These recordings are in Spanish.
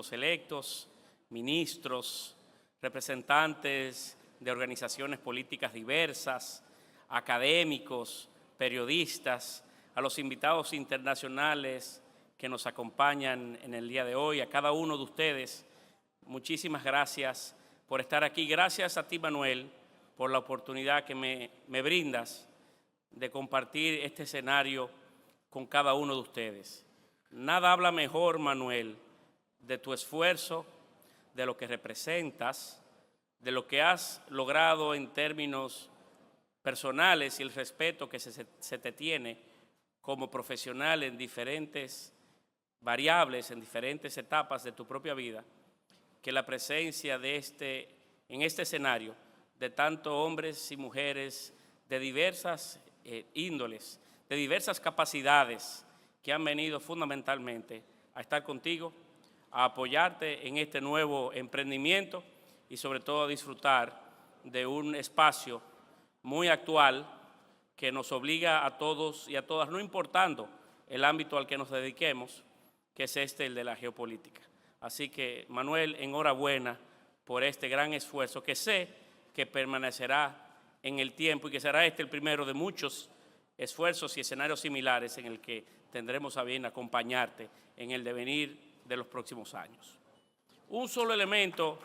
Los electos, ministros, representantes de organizaciones políticas diversas, académicos, periodistas, a los invitados internacionales que nos acompañan en el día de hoy, a cada uno de ustedes, muchísimas gracias por estar aquí. Gracias a ti, Manuel, por la oportunidad que me brindas de compartir este escenario con cada uno de ustedes. Nada habla mejor, Manuel, de tu esfuerzo, de lo que representas, de lo que has logrado en términos personales y el respeto que se te tiene como profesional en diferentes variables, en diferentes etapas de tu propia vida, que la presencia en este escenario de tantos hombres y mujeres de diversas índoles, de diversas capacidades que han venido fundamentalmente a estar contigo, a apoyarte en este nuevo emprendimiento y sobre todo a disfrutar de un espacio muy actual que nos obliga a todos y a todas, no importando el ámbito al que nos dediquemos, que es el de la geopolítica. Así que, Manuel, enhorabuena por este gran esfuerzo que sé que permanecerá en el tiempo y que será el primero de muchos esfuerzos y escenarios similares en el que tendremos a bien acompañarte en el devenir de los próximos años. Un solo elemento,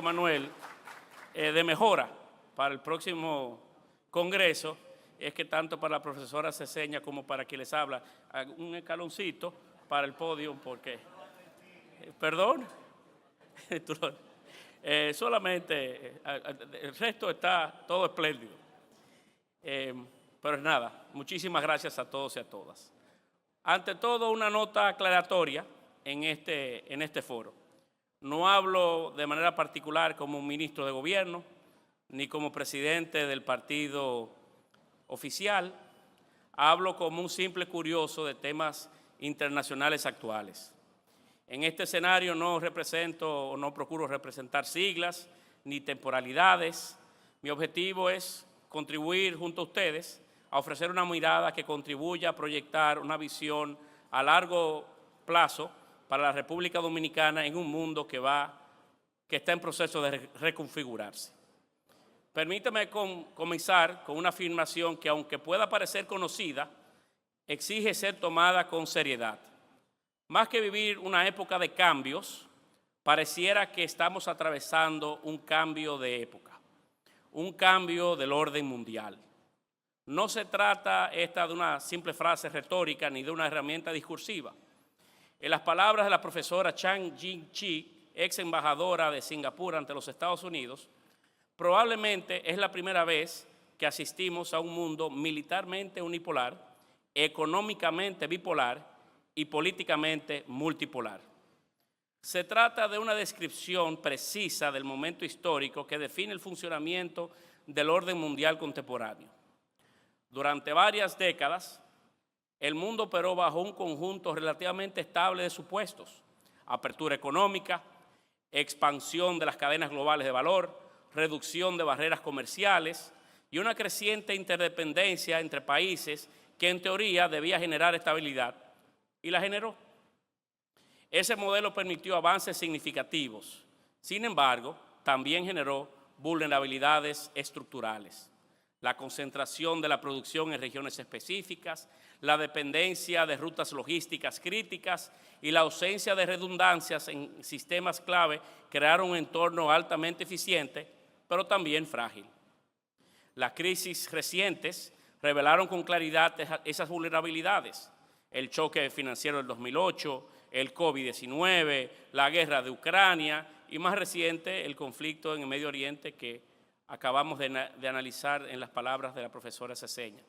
Manuel, de mejora para el próximo Congreso es que tanto para la profesora Ceseña como para quien les habla, un escaloncito para el podio, porque, perdón, solamente el resto está todo espléndido. Pero nada, muchísimas gracias a todos y a todas. Ante todo, una nota aclaratoria en este foro. No hablo de manera particular como un ministro de gobierno, ni como presidente del partido oficial. Hablo como un simple curioso de temas internacionales actuales. En este escenario no represento o no procuro representar siglas ni temporalidades. Mi objetivo es contribuir junto a ustedes a ofrecer una mirada que contribuya a proyectar una visión a largo plazo para la República Dominicana en un mundo que está en proceso de reconfigurarse. Permítame comenzar con una afirmación que, aunque pueda parecer conocida, exige ser tomada con seriedad. Más que vivir una época de cambios, pareciera que estamos atravesando un cambio de época, un cambio del orden mundial. No se trata de una simple frase retórica ni de una herramienta discursiva. En las palabras de la profesora Chan Jin-chi, ex embajadora de Singapur ante los Estados Unidos, probablemente es la primera vez que asistimos a un mundo militarmente unipolar, económicamente bipolar y políticamente multipolar. Se trata de una descripción precisa del momento histórico que define el funcionamiento del orden mundial contemporáneo. Durante varias décadas, el mundo operó bajo un conjunto relativamente estable de supuestos: apertura económica, expansión de las cadenas globales de valor, reducción de barreras comerciales y una creciente interdependencia entre países que en teoría debía generar estabilidad, y la generó. Ese modelo permitió avances significativos. Sin embargo, también generó vulnerabilidades estructurales: la concentración de la producción en regiones específicas, la dependencia de rutas logísticas críticas y la ausencia de redundancias en sistemas clave crearon un entorno altamente eficiente, pero también frágil. Las crisis recientes revelaron con claridad esas vulnerabilidades: el choque financiero del 2008, el COVID-19, la guerra de Ucrania y, más reciente, el conflicto en el Medio Oriente que acabamos de analizar en las palabras de la profesora Ceseña.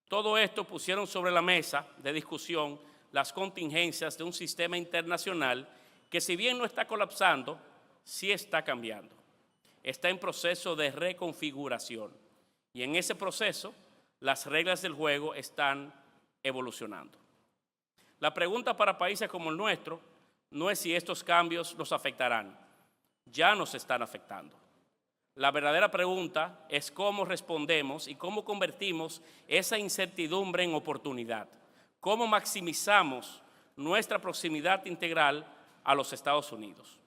Todo esto pusieron sobre la mesa de discusión las contingencias de un sistema internacional que, si bien no está colapsando, sí está cambiando. Está en proceso de reconfiguración y en ese proceso las reglas del juego están evolucionando. La pregunta para países como el nuestro no es si estos cambios nos afectarán, ya nos están afectando. La verdadera pregunta es cómo respondemos y cómo convertimos esa incertidumbre en oportunidad, cómo maximizamos nuestra proximidad integral a los Estados Unidos.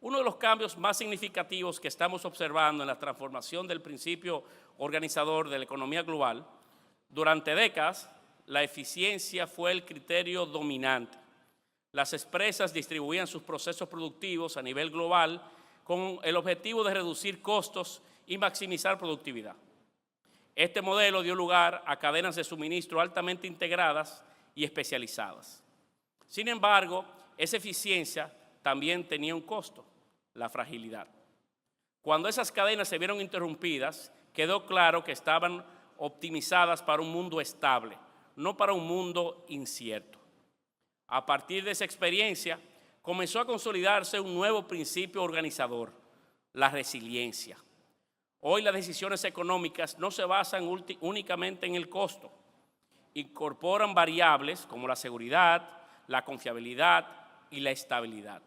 Uno de los cambios más significativos que estamos observando en la transformación del principio organizador de la economía global, durante décadas, la eficiencia fue el criterio dominante. Las empresas distribuían sus procesos productivos a nivel global con el objetivo de reducir costos y maximizar productividad. Este modelo dio lugar a cadenas de suministro altamente integradas y especializadas. Sin embargo, esa eficiencia también tenía un costo: la fragilidad. Cuando esas cadenas se vieron interrumpidas, quedó claro que estaban optimizadas para un mundo estable, no para un mundo incierto. A partir de esa experiencia, comenzó a consolidarse un nuevo principio organizador: la resiliencia. Hoy las decisiones económicas no se basan únicamente en el costo. Incorporan variables como la seguridad, la confiabilidad y la estabilidad.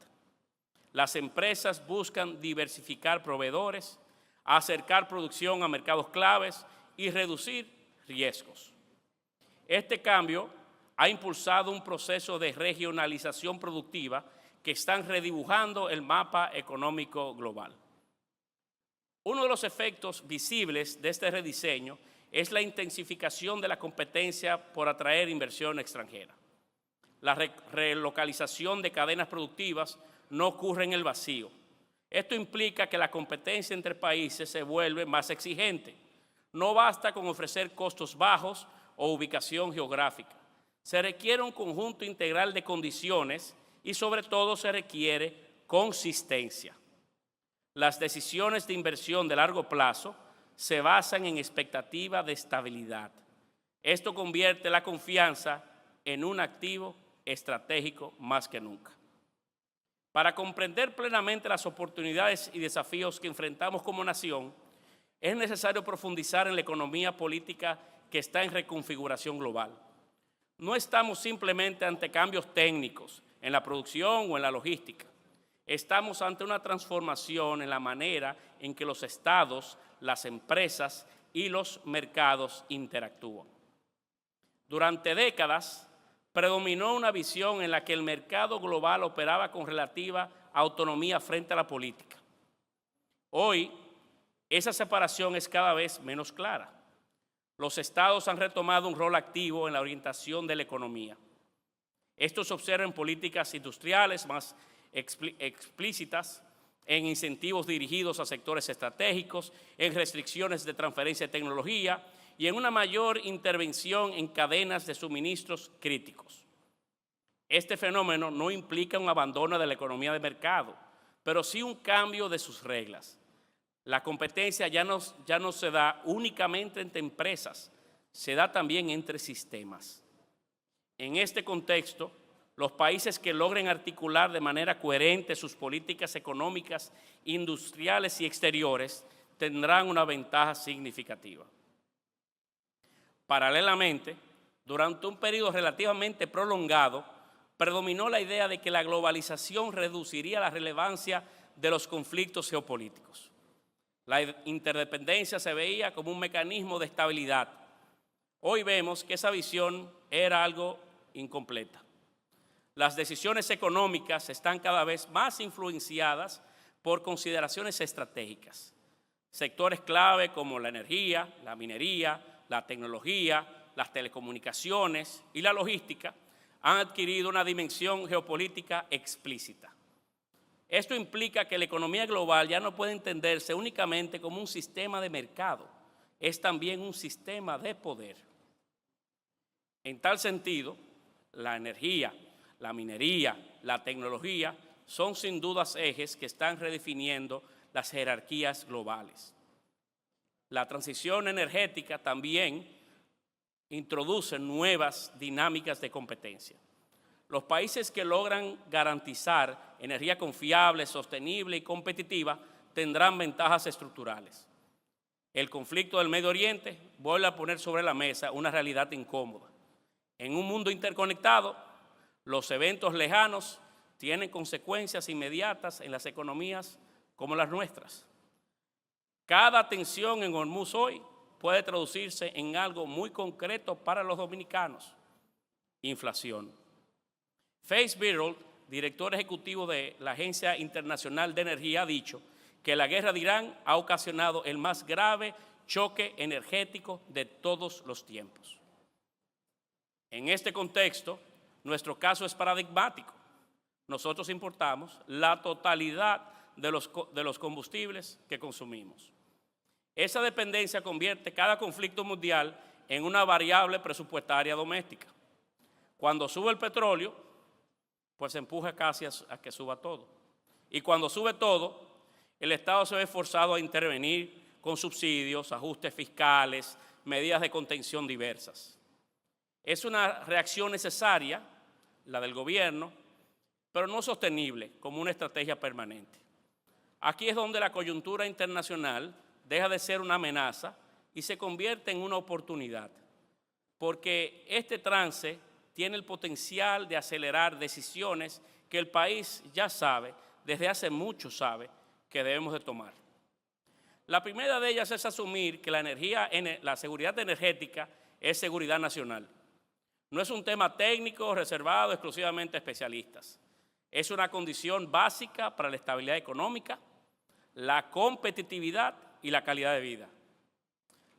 Las empresas buscan diversificar proveedores, acercar producción a mercados claves y reducir riesgos. Este cambio ha impulsado un proceso de regionalización productiva que están redibujando el mapa económico global. Uno de los efectos visibles de este rediseño es la intensificación de la competencia por atraer inversión extranjera. La relocalización de cadenas productivas no ocurre en el vacío. Esto implica que la competencia entre países se vuelve más exigente. No basta con ofrecer costos bajos o ubicación geográfica. Se requiere un conjunto integral de condiciones y sobre todo se requiere consistencia. Las decisiones de inversión de largo plazo se basan en expectativa de estabilidad. Esto convierte la confianza en un activo estratégico más que nunca. Para comprender plenamente las oportunidades y desafíos que enfrentamos como nación, es necesario profundizar en la economía política que está en reconfiguración global. No estamos simplemente ante cambios técnicos en la producción o en la logística. Estamos ante una transformación en la manera en que los estados, las empresas y los mercados interactúan. Durante décadas, predominó una visión en la que el mercado global operaba con relativa autonomía frente a la política. Hoy, esa separación es cada vez menos clara. Los estados han retomado un rol activo en la orientación de la economía. Esto se observa en políticas industriales más explícitas, en incentivos dirigidos a sectores estratégicos, en restricciones de transferencia de tecnología y en una mayor intervención en cadenas de suministros críticos. Este fenómeno no implica un abandono de la economía de mercado, pero sí un cambio de sus reglas. La competencia ya no se da únicamente entre empresas, se da también entre sistemas. En este contexto, los países que logren articular de manera coherente sus políticas económicas, industriales y exteriores tendrán una ventaja significativa. Paralelamente, durante un periodo relativamente prolongado, predominó la idea de que la globalización reduciría la relevancia de los conflictos geopolíticos. La interdependencia se veía como un mecanismo de estabilidad. Hoy vemos que esa visión era algo incompleta. Las decisiones económicas están cada vez más influenciadas por consideraciones estratégicas. Sectores clave como la energía, la minería, la tecnología, las telecomunicaciones y la logística han adquirido una dimensión geopolítica explícita. Esto implica que la economía global ya no puede entenderse únicamente como un sistema de mercado, es también un sistema de poder. En tal sentido, la energía, la minería, la tecnología son sin dudas ejes que están redefiniendo las jerarquías globales. La transición energética también introduce nuevas dinámicas de competencia. Los países que logran garantizar energía confiable, sostenible y competitiva tendrán ventajas estructurales. El conflicto del Medio Oriente vuelve a poner sobre la mesa una realidad incómoda. En un mundo interconectado, los eventos lejanos tienen consecuencias inmediatas en las economías como las nuestras. Cada tensión en Hormuz hoy puede traducirse en algo muy concreto para los dominicanos: inflación. Faith Birol, director ejecutivo de la Agencia Internacional de Energía, ha dicho que la guerra de Irán ha ocasionado el más grave choque energético de todos los tiempos. En este contexto, nuestro caso es paradigmático. Nosotros importamos la totalidad de los combustibles que consumimos. Esa dependencia convierte cada conflicto mundial en una variable presupuestaria doméstica. Cuando sube el petróleo, pues se empuja casi a que suba todo. Y cuando sube todo, el Estado se ve forzado a intervenir con subsidios, ajustes fiscales, medidas de contención diversas. Es una reacción necesaria, la del gobierno, pero no sostenible como una estrategia permanente. Aquí es donde la coyuntura internacional deja de ser una amenaza y se convierte en una oportunidad, porque este trance tiene el potencial de acelerar decisiones que el país ya sabe, desde hace mucho sabe, que debemos de tomar. La primera de ellas es asumir que la seguridad energética es seguridad nacional. No es un tema técnico reservado exclusivamente a especialistas. Es una condición básica para la estabilidad económica, la competitividad y la calidad de vida.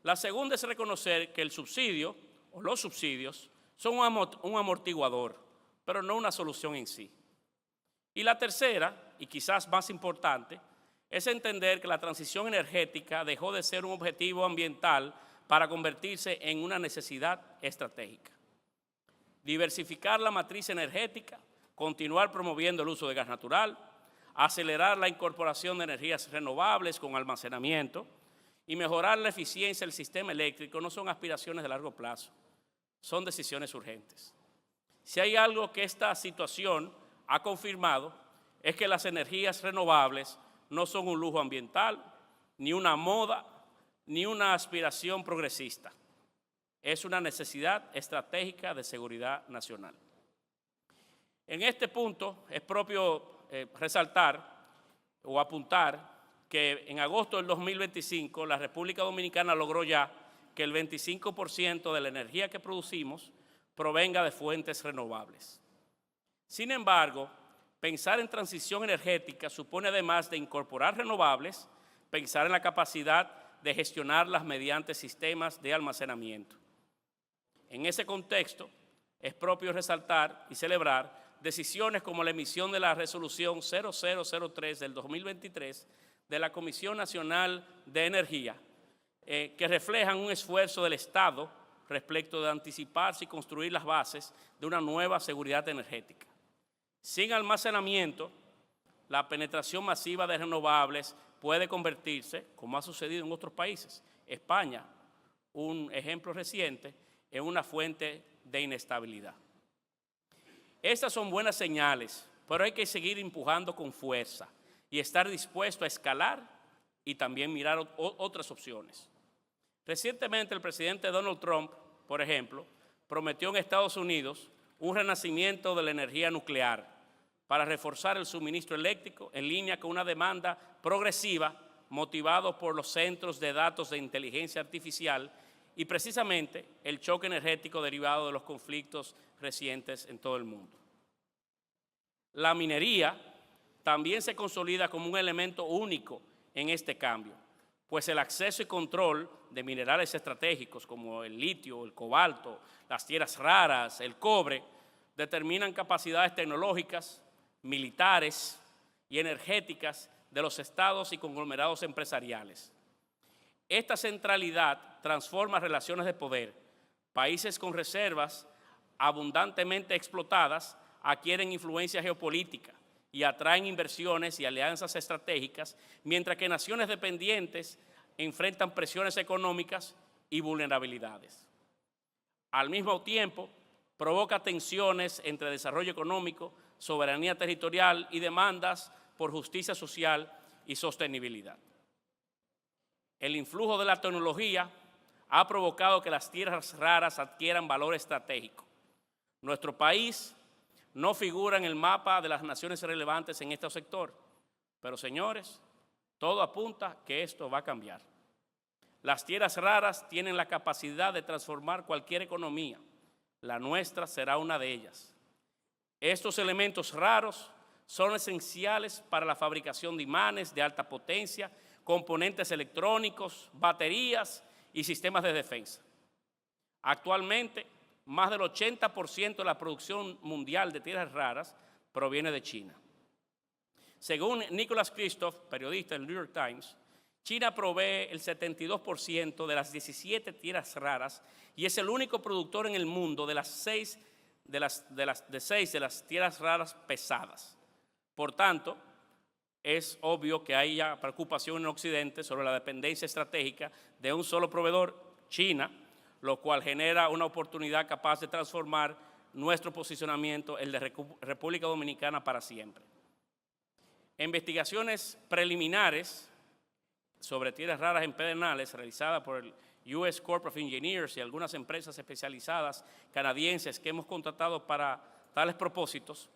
La segunda es reconocer que el subsidio o los subsidios son un amortiguador, pero no una solución en sí. Y la tercera, y quizás más importante, es entender que la transición energética dejó de ser un objetivo ambiental para convertirse en una necesidad estratégica. Diversificar la matriz energética, continuar promoviendo el uso de gas natural, acelerar la incorporación de energías renovables con almacenamiento y mejorar la eficiencia del sistema eléctrico no son aspiraciones de largo plazo, son decisiones urgentes. Si hay algo que esta situación ha confirmado es que las energías renovables no son un lujo ambiental, ni una moda, ni una aspiración progresista. Es una necesidad estratégica de seguridad nacional. En este punto es propio resaltar o apuntar que en agosto del 2025 la República Dominicana logró ya que el 25% de la energía que producimos provenga de fuentes renovables. Sin embargo, pensar en transición energética supone, además de incorporar renovables, pensar en la capacidad de gestionarlas mediante sistemas de almacenamiento. En ese contexto, es propio resaltar y celebrar decisiones como la emisión de la resolución 0003 del 2023 de la Comisión Nacional de Energía, que reflejan un esfuerzo del Estado respecto de anticiparse y construir las bases de una nueva seguridad energética. Sin almacenamiento, la penetración masiva de renovables puede convertirse, como ha sucedido en otros países, España, un ejemplo reciente, en una fuente de inestabilidad. Estas son buenas señales, pero hay que seguir empujando con fuerza y estar dispuesto a escalar y también mirar otras opciones. Recientemente el presidente Donald Trump, por ejemplo, prometió en Estados Unidos un renacimiento de la energía nuclear para reforzar el suministro eléctrico en línea con una demanda progresiva motivado por los centros de datos de inteligencia artificial y precisamente el choque energético derivado de los conflictos recientes en todo el mundo. La minería también se consolida como un elemento único en este cambio, pues el acceso y control de minerales estratégicos como el litio, el cobalto, las tierras raras, el cobre, determinan capacidades tecnológicas, militares y energéticas de los estados y conglomerados empresariales. Esta centralidad transforma relaciones de poder. Países con reservas abundantemente explotadas adquieren influencia geopolítica y atraen inversiones y alianzas estratégicas, mientras que naciones dependientes enfrentan presiones económicas y vulnerabilidades. Al mismo tiempo, provoca tensiones entre desarrollo económico, soberanía territorial y demandas por justicia social y sostenibilidad. El influjo de la tecnología ha provocado que las tierras raras adquieran valor estratégico. Nuestro país no figura en el mapa de las naciones relevantes en este sector, pero señores, todo apunta que esto va a cambiar. Las tierras raras tienen la capacidad de transformar cualquier economía. La nuestra será una de ellas. Estos elementos raros son esenciales para la fabricación de imanes de alta potencia, componentes electrónicos, baterías y sistemas de defensa. Actualmente, más del 80% de la producción mundial de tierras raras proviene de China. Según Nicholas Kristof, periodista del New York Times, China provee el 72% de las 17 tierras raras y es el único productor en el mundo de seis de las tierras raras pesadas. Por tanto, es obvio que haya preocupación en Occidente sobre la dependencia estratégica de un solo proveedor, China, lo cual genera una oportunidad capaz de transformar nuestro posicionamiento, el de República Dominicana, para siempre. Investigaciones preliminares sobre tierras raras en Pedernales, realizadas por el US Corps of Engineers y algunas empresas especializadas canadienses que hemos contratado para tales propósitos,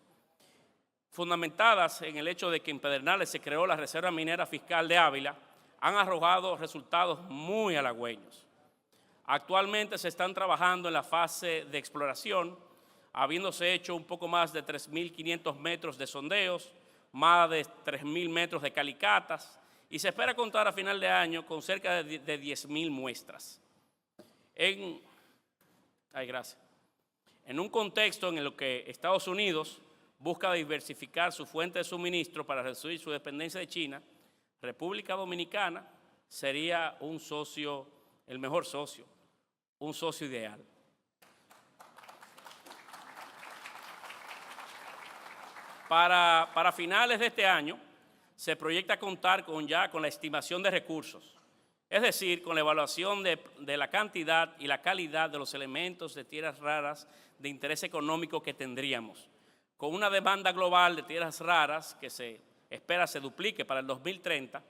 fundamentadas en el hecho de que en Pedernales se creó la Reserva Minera Fiscal de Ávila, han arrojado resultados muy halagüeños. Actualmente se están trabajando en la fase de exploración, habiéndose hecho un poco más de 3.500 metros de sondeos, más de 3.000 metros de calicatas, y se espera contar a final de año con cerca de 10.000 muestras. En un contexto en el que Estados Unidos busca diversificar su fuente de suministro para reducir su dependencia de China, República Dominicana sería un socio, el mejor socio, un socio ideal. Para finales de este año, se proyecta contar con la estimación de recursos, es decir, con la evaluación de la cantidad y la calidad de los elementos de tierras raras de interés económico que tendríamos. Con una demanda global de tierras raras que se espera se duplique para el 2030,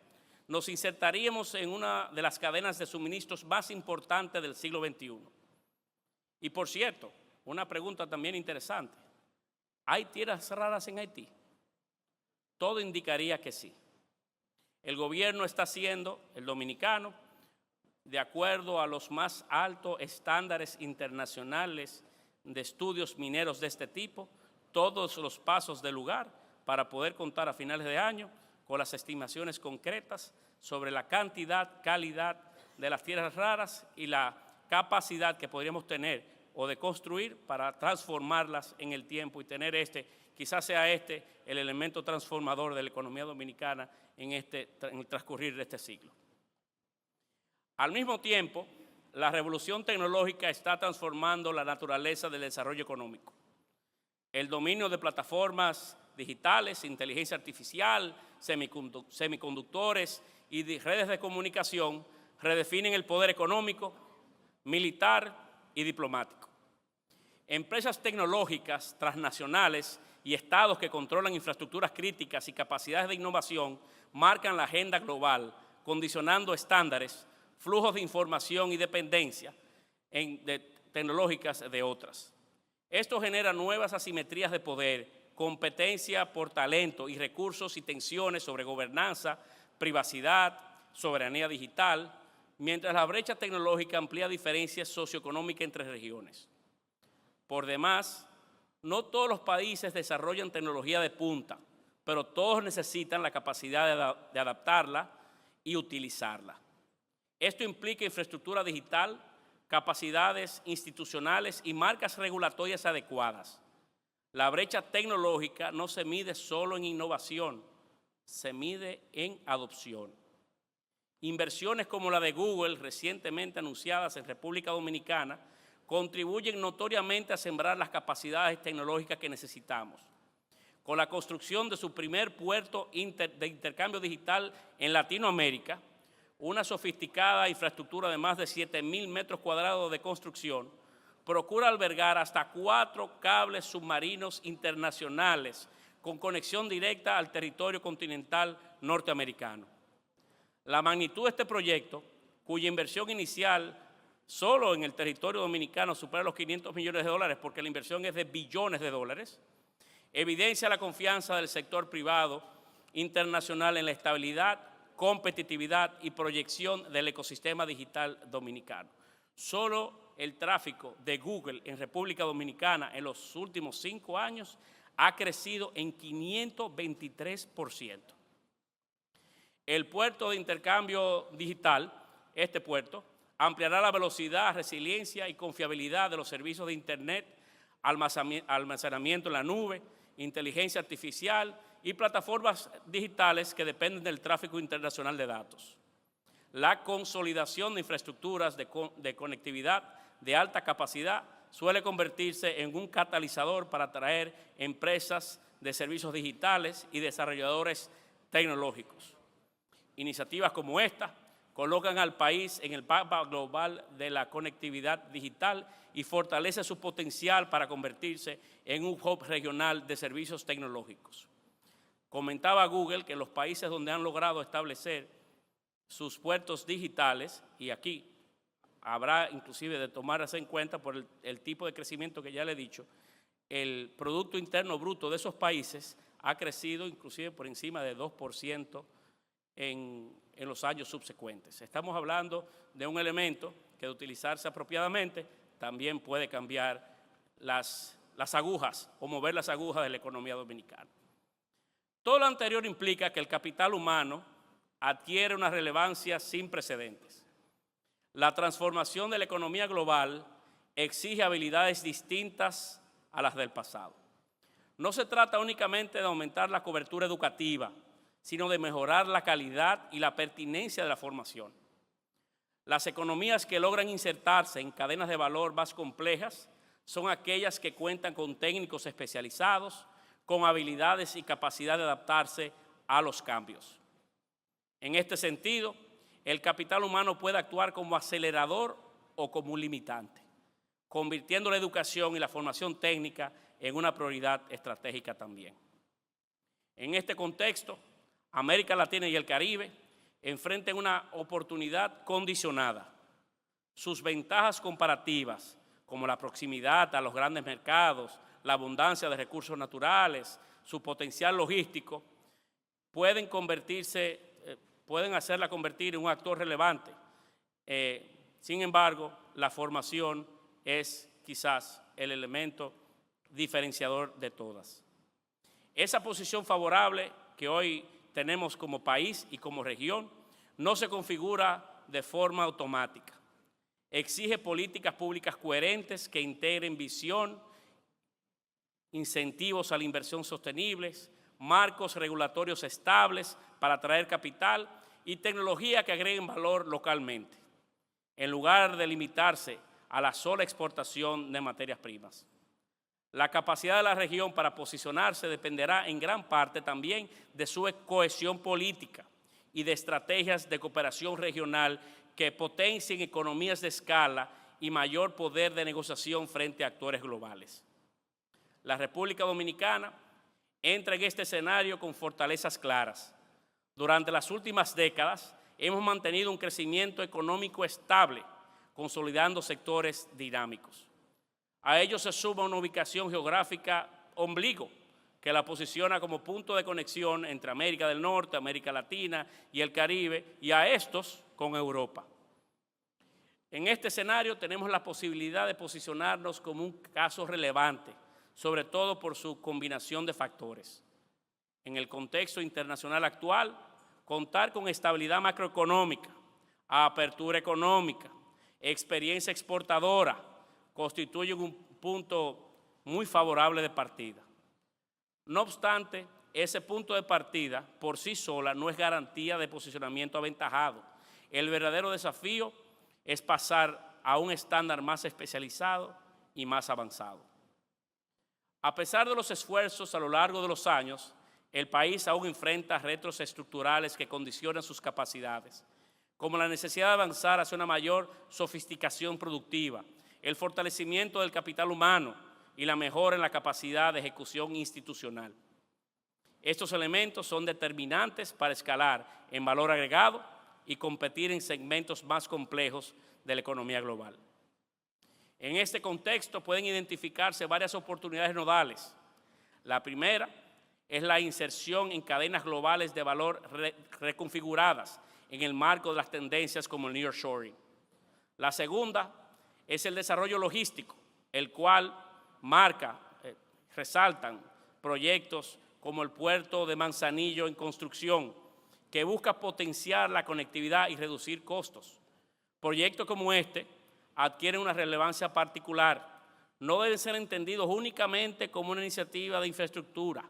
nos insertaríamos en una de las cadenas de suministros más importantes del siglo XXI. Y por cierto, una pregunta también interesante: ¿hay tierras raras en Haití? Todo indicaría que sí. El gobierno está haciendo, el dominicano, de acuerdo a los más altos estándares internacionales de estudios mineros de este tipo, todos los pasos del lugar para poder contar a finales de año con las estimaciones concretas sobre la cantidad, calidad de las tierras raras y la capacidad que podríamos tener o de construir para transformarlas en el tiempo y tener quizás sea el elemento transformador de la economía dominicana en el transcurrir de este siglo. Al mismo tiempo, la revolución tecnológica está transformando la naturaleza del desarrollo económico. El dominio de plataformas digitales, inteligencia artificial, semiconductores y de redes de comunicación redefinen el poder económico, militar y diplomático. Empresas tecnológicas transnacionales y estados que controlan infraestructuras críticas y capacidades de innovación marcan la agenda global, condicionando estándares, flujos de información y dependencia tecnológicas de otras. Esto genera nuevas asimetrías de poder, competencia por talento y recursos y tensiones sobre gobernanza, privacidad, soberanía digital, mientras la brecha tecnológica amplía diferencias socioeconómicas entre regiones. Por demás, no todos los países desarrollan tecnología de punta, pero todos necesitan la capacidad de adaptarla y utilizarla. Esto implica infraestructura digital, capacidades institucionales y marcas regulatorias adecuadas. La brecha tecnológica no se mide solo en innovación, se mide en adopción. Inversiones como la de Google, recientemente anunciadas en República Dominicana, contribuyen notoriamente a sembrar las capacidades tecnológicas que necesitamos. Con la construcción de su primer puerto de intercambio digital en Latinoamérica, una sofisticada infraestructura de más de 7.000 metros cuadrados de construcción, procura albergar hasta 4 cables submarinos internacionales con conexión directa al territorio continental norteamericano. La magnitud de este proyecto, cuya inversión inicial solo en el territorio dominicano supera los $500 millones, porque la inversión es de billones de dólares, evidencia la confianza del sector privado internacional en la estabilidad, competitividad y proyección del ecosistema digital dominicano. Solo el tráfico de Google en República Dominicana en los últimos 5 años ha crecido en 523%. El puerto de intercambio digital, este puerto, ampliará la velocidad, resiliencia y confiabilidad de los servicios de Internet, almacenamiento en la nube, inteligencia artificial y plataformas digitales que dependen del tráfico internacional de datos. La consolidación de infraestructuras de conectividad de alta capacidad suele convertirse en un catalizador para atraer empresas de servicios digitales y desarrolladores tecnológicos. Iniciativas como esta colocan al país en el mapa global de la conectividad digital y fortalece su potencial para convertirse en un hub regional de servicios tecnológicos. Comentaba Google que los países donde han logrado establecer sus puertos digitales, y aquí habrá inclusive de tomarse en cuenta por el tipo de crecimiento que ya le he dicho, el Producto Interno Bruto de esos países ha crecido inclusive por encima de 2% en los años subsecuentes. Estamos hablando de un elemento que, de utilizarse apropiadamente, también puede cambiar las agujas o mover las agujas de la economía dominicana. Todo lo anterior implica que el capital humano adquiere una relevancia sin precedentes. La transformación de la economía global exige habilidades distintas a las del pasado. No se trata únicamente de aumentar la cobertura educativa, sino de mejorar la calidad y la pertinencia de la formación. Las economías que logran insertarse en cadenas de valor más complejas son aquellas que cuentan con técnicos especializados, con habilidades y capacidad de adaptarse a los cambios. En este sentido, el capital humano puede actuar como acelerador o como un limitante, convirtiendo la educación y la formación técnica en una prioridad estratégica también. En este contexto, América Latina y el Caribe enfrentan una oportunidad condicionada. Sus ventajas comparativas, como la proximidad a los grandes mercados, la abundancia de recursos naturales, su potencial logístico, pueden hacerla convertir en un actor relevante. Sin embargo, la formación es quizás el elemento diferenciador de todas. Esa posición favorable que hoy tenemos como país y como región no se configura de forma automática. Exige políticas públicas coherentes que integren visión, incentivos a la inversión sostenibles, marcos regulatorios estables para atraer capital y tecnología que agreguen valor localmente, en lugar de limitarse a la sola exportación de materias primas. La capacidad de la región para posicionarse dependerá en gran parte también de su cohesión política y de estrategias de cooperación regional que potencien economías de escala y mayor poder de negociación frente a actores globales. La República Dominicana entra en este escenario con fortalezas claras. Durante las últimas décadas hemos mantenido un crecimiento económico estable, consolidando sectores dinámicos. A ello se suma una ubicación geográfica ombligo que la posiciona como punto de conexión entre América del Norte, América Latina y el Caribe, y a estos con Europa. En este escenario tenemos la posibilidad de posicionarnos como un caso relevante, sobre todo por su combinación de factores. En el contexto internacional actual, contar con estabilidad macroeconómica, apertura económica, experiencia exportadora, constituyen un punto muy favorable de partida. No obstante, ese punto de partida por sí sola no es garantía de posicionamiento aventajado. El verdadero desafío es pasar a un estándar más especializado y más avanzado. A pesar de los esfuerzos a lo largo de los años, el país aún enfrenta retos estructurales que condicionan sus capacidades, como la necesidad de avanzar hacia una mayor sofisticación productiva, el fortalecimiento del capital humano y la mejora en la capacidad de ejecución institucional. Estos elementos son determinantes para escalar en valor agregado y competir en segmentos más complejos de la economía global. En este contexto pueden identificarse varias oportunidades nodales. La primera es la inserción en cadenas globales de valor reconfiguradas en el marco de las tendencias como el nearshoring. La segunda es el desarrollo logístico, el cual resaltan proyectos como el puerto de Manzanillo en construcción, que busca potenciar la conectividad y reducir costos. Proyectos como este adquieren una relevancia particular. No deben ser entendidos únicamente como una iniciativa de infraestructura,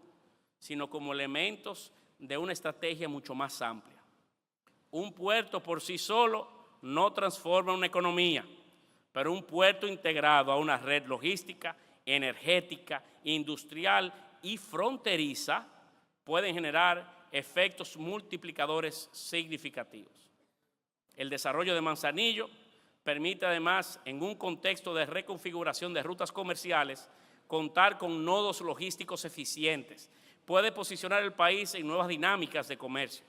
sino como elementos de una estrategia mucho más amplia. Un puerto por sí solo no transforma una economía, pero un puerto integrado a una red logística, energética, industrial y fronteriza pueden generar efectos multiplicadores significativos. El desarrollo de Manzanillo permite además, en un contexto de reconfiguración de rutas comerciales, contar con nodos logísticos eficientes. Puede posicionar el país en nuevas dinámicas de comercio.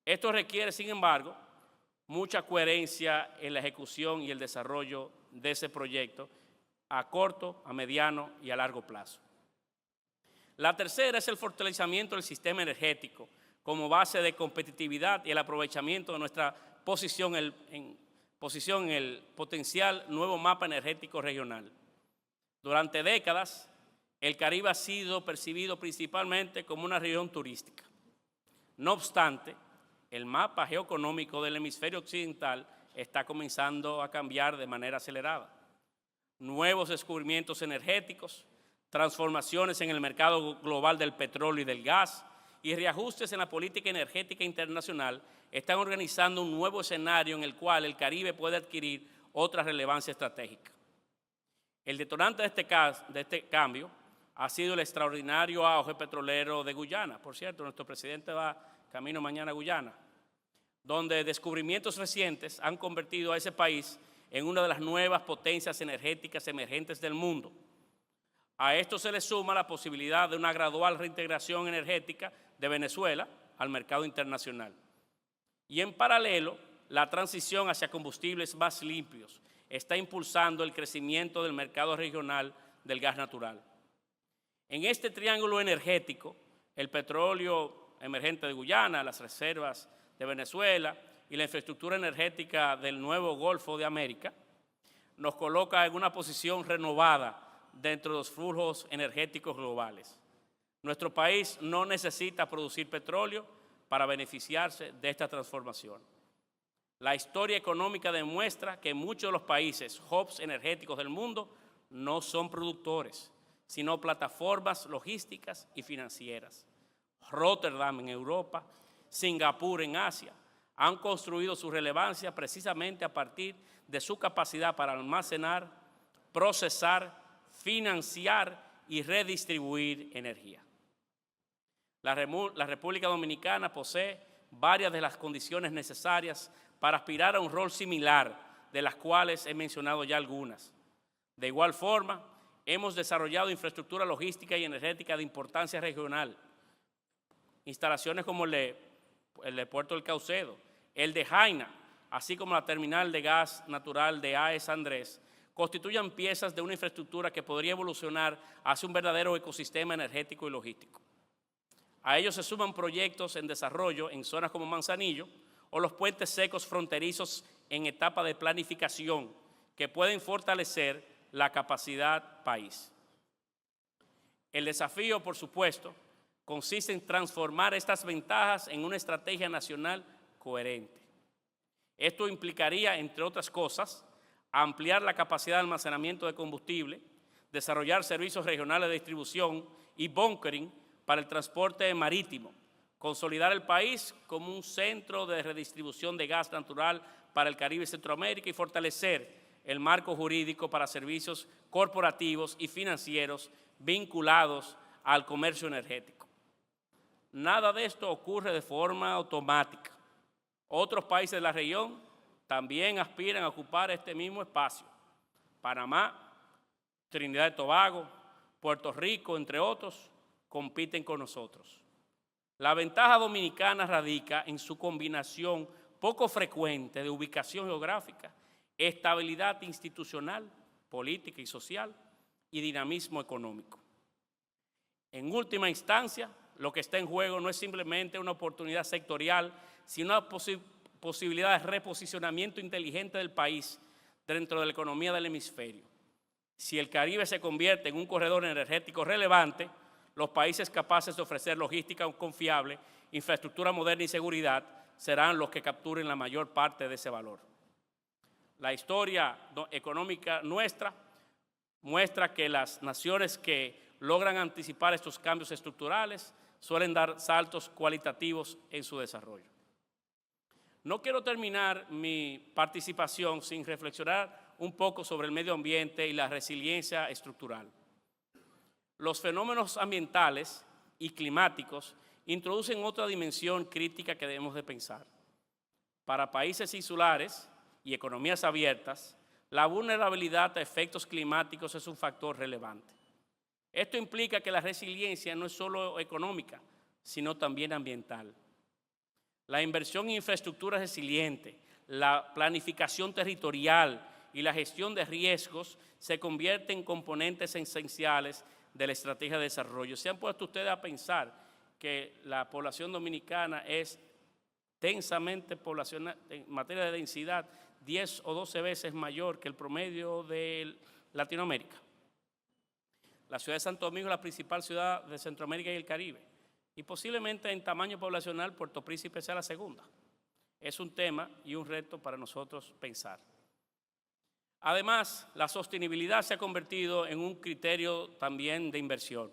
Esto requiere, sin embargo, mucha coherencia en la ejecución y el desarrollo de ese proyecto a corto, a mediano y a largo plazo. La tercera es el fortalecimiento del sistema energético como base de competitividad y el aprovechamiento de nuestra posición en el potencial nuevo mapa energético regional. Durante décadas, el Caribe ha sido percibido principalmente como una región turística. No obstante, el mapa geoeconómico del hemisferio occidental está comenzando a cambiar de manera acelerada. Nuevos descubrimientos energéticos, transformaciones en el mercado global del petróleo y del gas y reajustes en la política energética internacional están organizando un nuevo escenario en el cual el Caribe puede adquirir otra relevancia estratégica. El detonante de este cambio ha sido el extraordinario auge petrolero de Guyana. Por cierto, nuestro presidente va camino mañana a Guyana, donde descubrimientos recientes han convertido a ese país en una de las nuevas potencias energéticas emergentes del mundo. A esto se le suma la posibilidad de una gradual reintegración energética de Venezuela al mercado internacional. Y en paralelo, la transición hacia combustibles más limpios está impulsando el crecimiento del mercado regional del gas natural. En este triángulo energético, el petróleo emergente de Guyana, las reservas de Venezuela y la infraestructura energética del nuevo Golfo de América, nos coloca en una posición renovada dentro de los flujos energéticos globales. Nuestro país no necesita producir petróleo para beneficiarse de esta transformación. La historia económica demuestra que muchos de los países hubs energéticos del mundo no son productores, sino plataformas logísticas y financieras. Rotterdam en Europa, Singapur en Asia, han construido su relevancia precisamente a partir de su capacidad para almacenar, procesar, financiar y redistribuir energía. La República Dominicana posee varias de las condiciones necesarias para aspirar a un rol similar, de las cuales he mencionado ya algunas. De igual forma, hemos desarrollado infraestructura logística y energética de importancia regional. Instalaciones como el de Puerto del Caucedo, el de Jaina, así como la terminal de gas natural de AES Andrés, constituyen piezas de una infraestructura que podría evolucionar hacia un verdadero ecosistema energético y logístico. A ellos se suman proyectos en desarrollo en zonas como Manzanillo o los puentes secos fronterizos en etapa de planificación que pueden fortalecer la capacidad país. El desafío, por supuesto, consiste en transformar estas ventajas en una estrategia nacional coherente. Esto implicaría, entre otras cosas, ampliar la capacidad de almacenamiento de combustible, desarrollar servicios regionales de distribución y bunkering para el transporte marítimo, consolidar el país como un centro de redistribución de gas natural para el Caribe y Centroamérica y fortalecer el marco jurídico para servicios corporativos y financieros vinculados al comercio energético. Nada de esto ocurre de forma automática. Otros países de la región también aspiran a ocupar este mismo espacio. Panamá, Trinidad y Tobago, Puerto Rico, entre otros, compiten con nosotros. La ventaja dominicana radica en su combinación poco frecuente de ubicación geográfica, estabilidad institucional, política y social y dinamismo económico. En última instancia, lo que está en juego no es simplemente una oportunidad sectorial, sino una posibilidad de reposicionamiento inteligente del país dentro de la economía del hemisferio. Si el Caribe se convierte en un corredor energético relevante, los países capaces de ofrecer logística confiable, infraestructura moderna y seguridad serán los que capturen la mayor parte de ese valor. La historia económica nuestra muestra que las naciones que logran anticipar estos cambios estructurales suelen dar saltos cualitativos en su desarrollo. No quiero terminar mi participación sin reflexionar un poco sobre el medio ambiente y la resiliencia estructural. Los fenómenos ambientales y climáticos introducen otra dimensión crítica que debemos de pensar. Para países insulares y economías abiertas, la vulnerabilidad a efectos climáticos es un factor relevante. Esto implica que la resiliencia no es solo económica, sino también ambiental. La inversión en infraestructura resiliente, la planificación territorial y la gestión de riesgos se convierten en componentes esenciales de la estrategia de desarrollo. ¿Se han puesto ustedes a pensar que la población dominicana es densamente poblacional, en materia de densidad, 10 o 12 veces mayor que el promedio de Latinoamérica? La ciudad de Santo Domingo es la principal ciudad de Centroamérica y el Caribe, y posiblemente en tamaño poblacional Puerto Príncipe sea la segunda. Es un tema y un reto para nosotros pensar. Además, la sostenibilidad se ha convertido en un criterio también de inversión.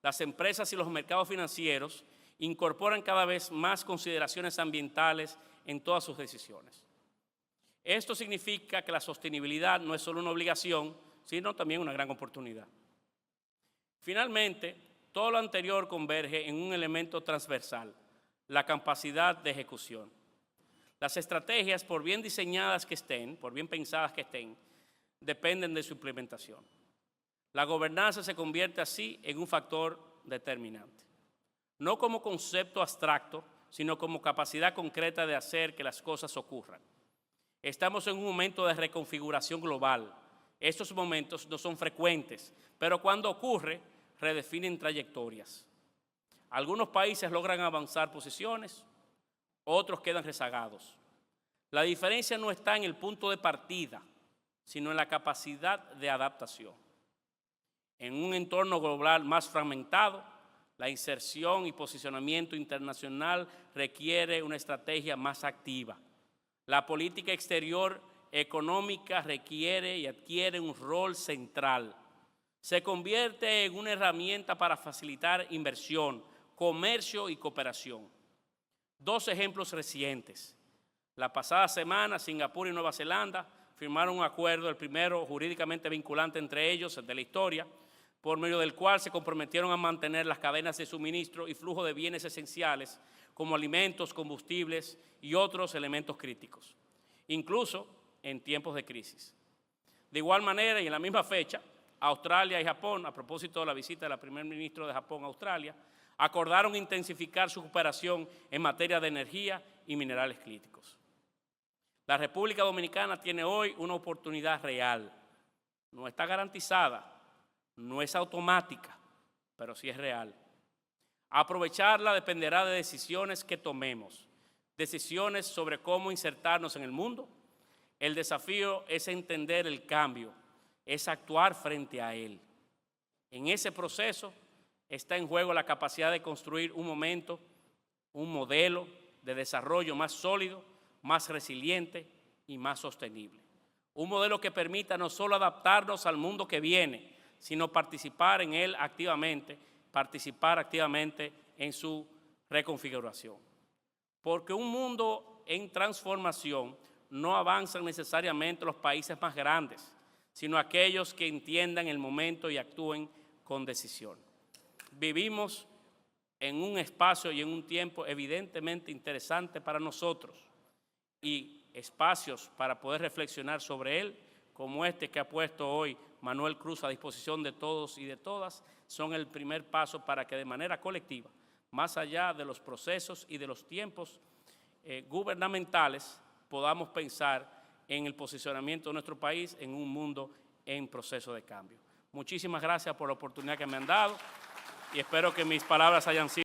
Las empresas y los mercados financieros incorporan cada vez más consideraciones ambientales en todas sus decisiones. Esto significa que la sostenibilidad no es solo una obligación, sino también una gran oportunidad. Finalmente, todo lo anterior converge en un elemento transversal, la capacidad de ejecución. Las estrategias, por bien diseñadas que estén, por bien pensadas que estén, dependen de su implementación. La gobernanza se convierte así en un factor determinante. No como concepto abstracto, sino como capacidad concreta de hacer que las cosas ocurran. Estamos en un momento de reconfiguración global. Estos momentos no son frecuentes, pero cuando ocurre, redefinen trayectorias. Algunos países logran avanzar posiciones, otros quedan rezagados. La diferencia no está en el punto de partida, sino en la capacidad de adaptación. En un entorno global más fragmentado, la inserción y posicionamiento internacional requiere una estrategia más activa. La política exterior económica requiere y adquiere un rol central. Se convierte en una herramienta para facilitar inversión, comercio y cooperación. Dos ejemplos recientes. La pasada semana, Singapur y Nueva Zelanda firmaron un acuerdo, el primero jurídicamente vinculante entre ellos, el de la historia, por medio del cual se comprometieron a mantener las cadenas de suministro y flujo de bienes esenciales como alimentos, combustibles y otros elementos críticos, incluso en tiempos de crisis. De igual manera y en la misma fecha, Australia y Japón, a propósito de la visita del primer ministro de Japón a Australia, acordaron intensificar su cooperación en materia de energía y minerales críticos. La República Dominicana tiene hoy una oportunidad real. No está garantizada, no es automática, pero sí es real. Aprovecharla dependerá de decisiones que tomemos, decisiones sobre cómo insertarnos en el mundo. El desafío es entender el cambio, es actuar frente a él. En ese proceso está en juego la capacidad de construir un modelo de desarrollo más sólido, más resiliente y más sostenible. Un modelo que permita no solo adaptarnos al mundo que viene, sino participar en él activamente, participar activamente en su reconfiguración. Porque un mundo en transformación no avanzan necesariamente los países más grandes, sino aquellos que entiendan el momento y actúen con decisión. Vivimos en un espacio y en un tiempo evidentemente interesante para nosotros y espacios para poder reflexionar sobre él, como este que ha puesto hoy Manuel Cruz a disposición de todos y de todas, son el primer paso para que de manera colectiva, más allá de los procesos y de los tiempos gubernamentales, podamos pensar en el posicionamiento de nuestro país en un mundo en proceso de cambio. Muchísimas gracias por la oportunidad que me han dado y espero que mis palabras hayan sido